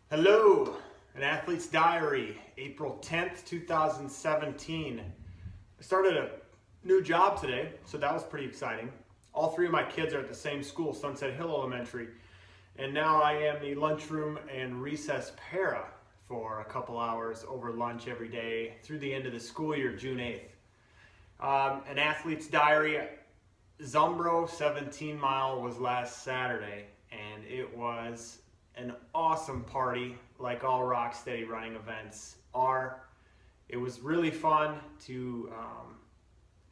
Hello, an athlete's diary, April 10th, 2017. I started a new job today, so that was pretty exciting. All three of my kids are at the same school, Sunset Hill Elementary, and now I am the lunchroom and recess para for a couple hours over lunch every day through the end of the school year, June 8th. An athlete's diary, Zumbro 17 mile was last Saturday, and it was an awesome party, like all Rocksteady Running events are. It was really fun to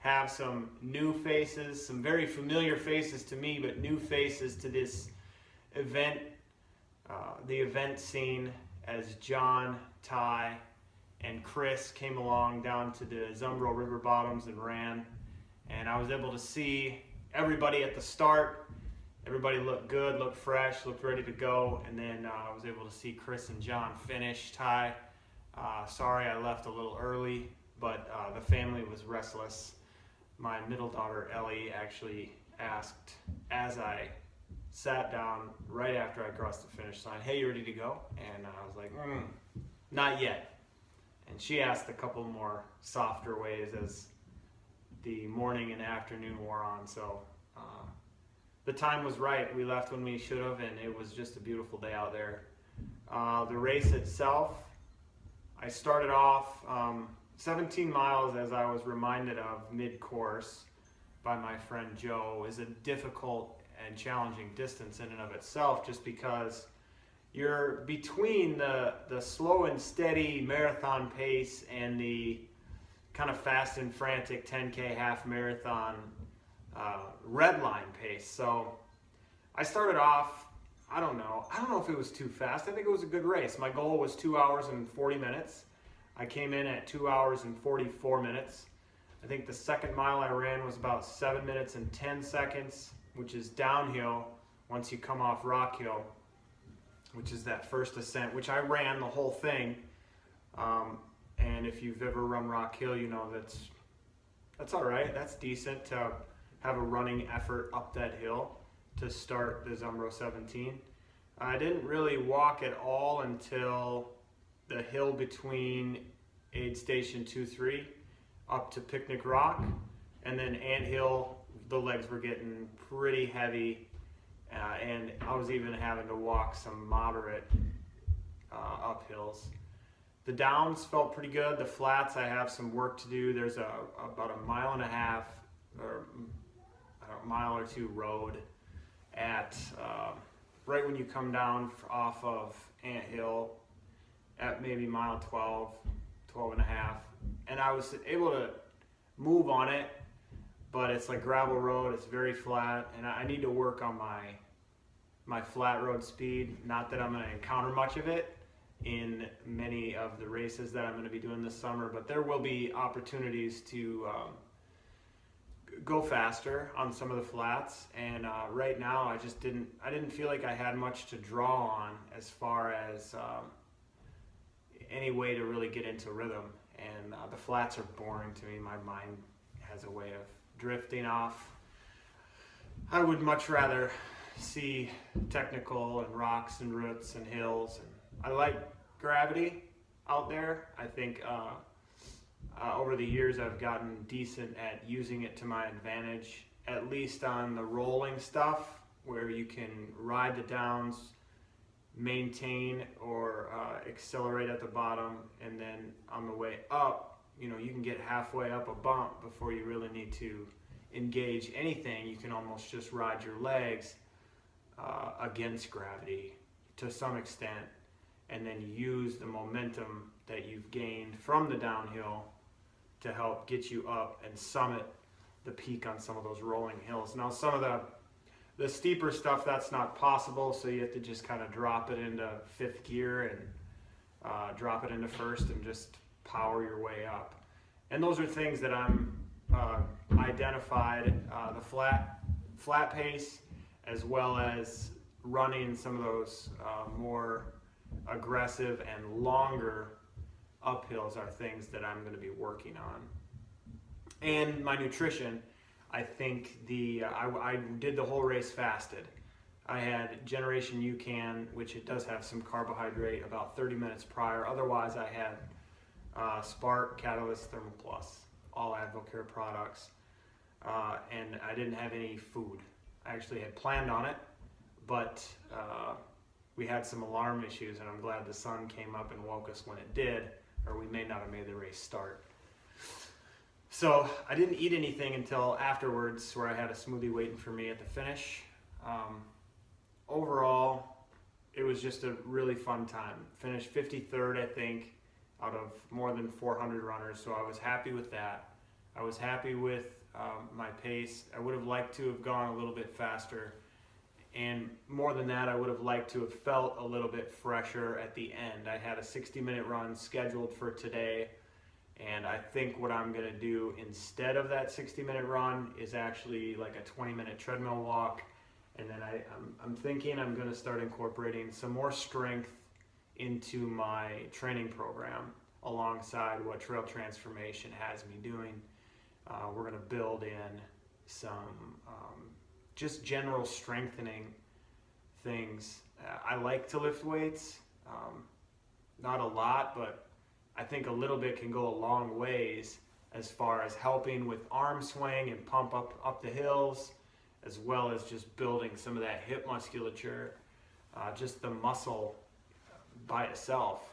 have some new faces, some very familiar faces to me, but new faces to this event, the event scene, as John, Ty, and Chris came along down to the Zumbro River Bottoms and ran. And I was able to see everybody at the start. Everybody looked good, looked fresh, looked ready to go, and then I was able to see Chris and John finish. Ty, sorry I left a little early, but the family was restless. My middle daughter Ellie actually asked, as I sat down right after I crossed the finish line, "Hey, you ready to go?" And I was like, "Not yet." And she asked a couple more softer ways as the morning and afternoon wore on. So the time was right. We left when we should have, and it was just a beautiful day out there. The race itself, I started off 17 miles, as I was reminded of mid-course by my friend Joe, is a difficult and challenging distance in and of itself, just because you're between the slow and steady marathon pace and the kind of fast and frantic 10K half marathon red line pace. So I started off, I don't know if it was too fast. I think it was a good race. My goal was 2 hours and 40 minutes. I came in at 2 hours and 44 minutes. I think the second mile I ran was about 7 minutes and 10 seconds, which is downhill once you come off Rock Hill, which is that first ascent, which I ran the whole thing. And if you've ever run Rock Hill, you know that's all right. That's decent to have a running effort up that hill to start the Zumbro 17. I didn't really walk at all until the hill between Aid Station 2-3 up to Picnic Rock, and then Ant Hill, the legs were getting pretty heavy, and I was even having to walk some moderate uphills. The downs felt pretty good. The flats, I have some work to do. There's about a mile and a half, or a mile or two road at right when you come down off of Ant Hill at maybe mile 12 and a half. And I was able to move on it, but it's like gravel road. It's very flat, and I need to work on my flat road speed. Not that I'm going to encounter much of it in many of the races that I'm going to be doing this summer, but there will be opportunities to go faster on some of the flats. And right now I didn't feel like I had much to draw on as far as any way to really get into rhythm. And the flats are boring to me. My mind has a way of drifting off. I would much rather see technical and rocks and roots and hills, and I like gravity out there. I think over the years I've gotten decent at using it to my advantage, at least on the rolling stuff where you can ride the downs, maintain or accelerate at the bottom, and then on the way up, you can get halfway up a bump before you really need to engage anything. You can almost just ride your legs against gravity to some extent, and then use the momentum that you've gained from the downhill to help get you up and summit the peak on some of those rolling hills. Now, some of the steeper stuff, that's not possible, so you have to just kind of drop it into fifth gear and drop it into first and just power your way up. And those are things that I'm identified, the flat pace, as well as running some of those more aggressive and longer uphills are things that I'm going to be working on. And my nutrition, I think I did the whole race fasted. I had Generation UCAN, which it does have some carbohydrate, about 30 minutes prior. Otherwise, I had Spark, Catalyst, Thermal Plus, all Advocare products. And I didn't have any food. I actually had planned on it, but we had some alarm issues, and I'm glad the sun came up and woke us when it did, or we may not have made the race start. So I didn't eat anything until afterwards, where I had a smoothie waiting for me at the finish. Overall, it was just a really fun time. Finished 53rd, I think, out of more than 400 runners, so I was happy with that. I was happy with my pace. I would have liked to have gone a little bit faster, and more than that, I would have liked to have felt a little bit fresher at the end. I had a 60-minute run scheduled for today, and I think what I'm going to do instead of that 60-minute run is actually like a 20-minute treadmill walk. And then I'm thinking I'm going to start incorporating some more strength into my training program alongside what Trail Transformation has me doing. We're going to build in some just general strengthening things. I like to lift weights, not a lot, but I think a little bit can go a long ways as far as helping with arm swing and pump up the hills, as well as just building some of that hip musculature, just the muscle by itself.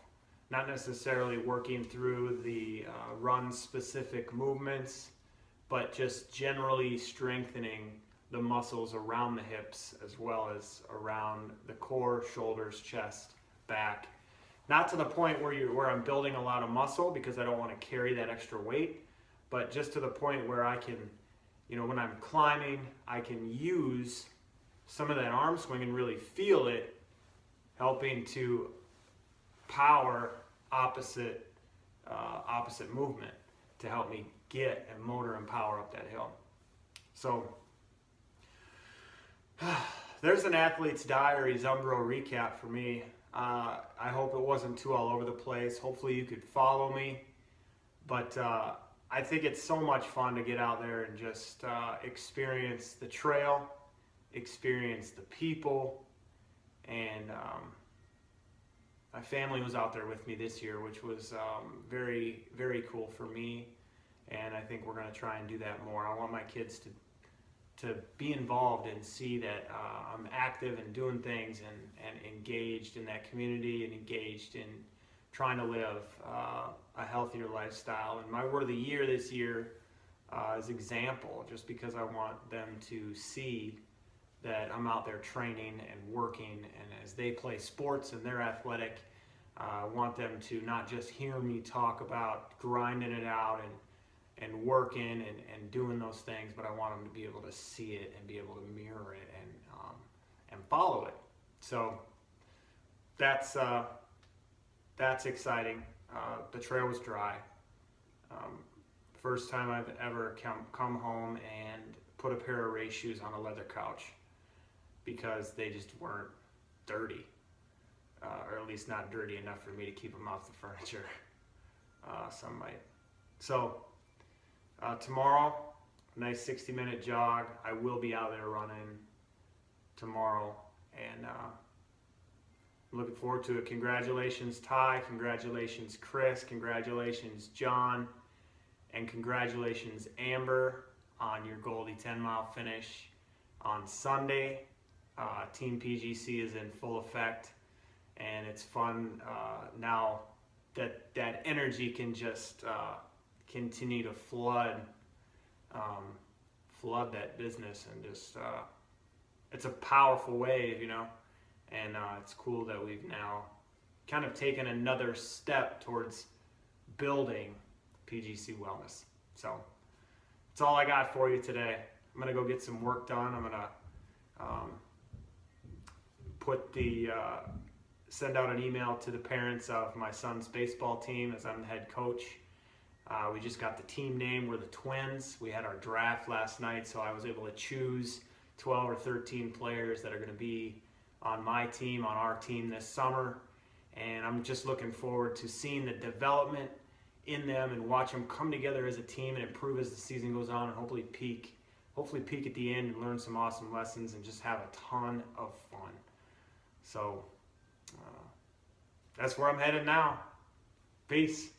Not necessarily working through the run-specific movements, but just generally strengthening the muscles around the hips, as well as around the core, shoulders, chest, back. Not to the point where I'm building a lot of muscle, because I don't want to carry that extra weight, but just to the point where I can, when I'm climbing, I can use some of that arm swing and really feel it helping to power opposite movement to help me get and motor and power up that hill. So there's an athlete's diary Zumbro recap for me. I hope it wasn't too all over the place. Hopefully you could follow me, but I think it's so much fun to get out there and just experience the trail, experience the people, and my family was out there with me this year, which was very, very cool for me, and I think we're going to try and do that more. I want my kids to be involved and see that I'm active and doing things and engaged in that community and engaged in trying to live a healthier lifestyle. And my word of the year this year is example, just because I want them to see that I'm out there training and working, and as they play sports and they're athletic, I want them to not just hear me talk about grinding it out and working and doing those things, but I want them to be able to see it and be able to mirror it and follow it. So that's exciting. The trail was dry. First time I've ever come home and put a pair of race shoes on a leather couch, because they just weren't dirty, or at least not dirty enough for me to keep them off the furniture. Some might. So tomorrow, nice 60-minute jog. I will be out there running tomorrow, and I'm looking forward to it. Congratulations, Ty. Congratulations, Chris. Congratulations, John. And congratulations, Amber, on your Goldie 10-mile finish on Sunday. Team PGC is in full effect, and it's fun now that energy can just continue to flood that business, and just it's a powerful wave, and it's cool that we've now kind of taken another step towards building PGC wellness. So that's all I got for you today. I'm gonna go get some work done. I'm gonna send out an email to the parents of my son's baseball team, as I'm the head coach. We just got the team name. We're the Twins. We had our draft last night, so I was able to choose 12 or 13 players that are going to be on my team, on our team this summer. And I'm just looking forward to seeing the development in them and watch them come together as a team and improve as the season goes on, and hopefully hopefully peak at the end and learn some awesome lessons and just have a ton of fun. So that's where I'm headed now. Peace.